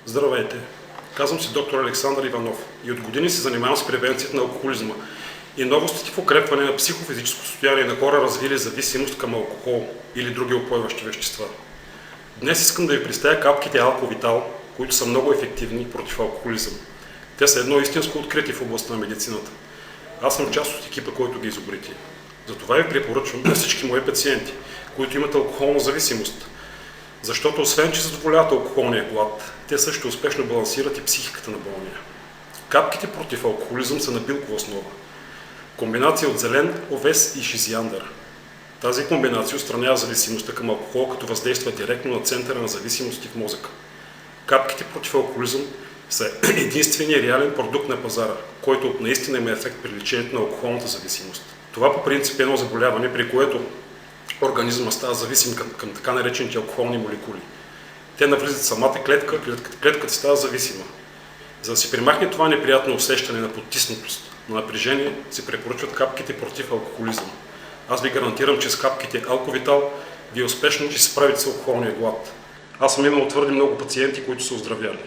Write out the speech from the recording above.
Здравейте! Казвам се доктор Александър Иванов и от години се занимавам с превенцията на алкохолизма и новостите в укрепване на психофизическо състояние на хора, развили зависимост към алкохол или други упойващи вещества. Днес искам да ви представя капките Алковитал, които са много ефективни против алкохолизъм. Те са едно истинско откритие в областта на медицината. Аз съм част от екипа, който ги изобрети. Затова ви препоръчвам на всички мои пациенти, които имат алкохолна зависимост, защото освен, че задоволяват алкохолния глад, те също успешно балансират и психиката на болния. Капките против алкохолизъм са на билкова основа. Комбинация от зелен, овес и шизиандър. Тази комбинация отстранява зависимостта към алкохол, като въздейства директно на центъра на зависимости в мозъка. Капките против алкохолизъм са единственият реален продукт на пазара, който наистина има ефект при лечението на алкохолната зависимост. Това по принцип е едно заболяване, при което организма става зависим към така наречените алкохолни молекули. Те навлизат в самата клетка, клетката става зависима. За да се премахне това неприятно усещане на потиснатост, на напрежение, се препоръчват капките против алкохолизъм. Аз ви гарантирам, че с капките Алковитал вие успешно ще се справите с алкохолния глад. Аз съм имал твърде много пациенти, които са оздравяли.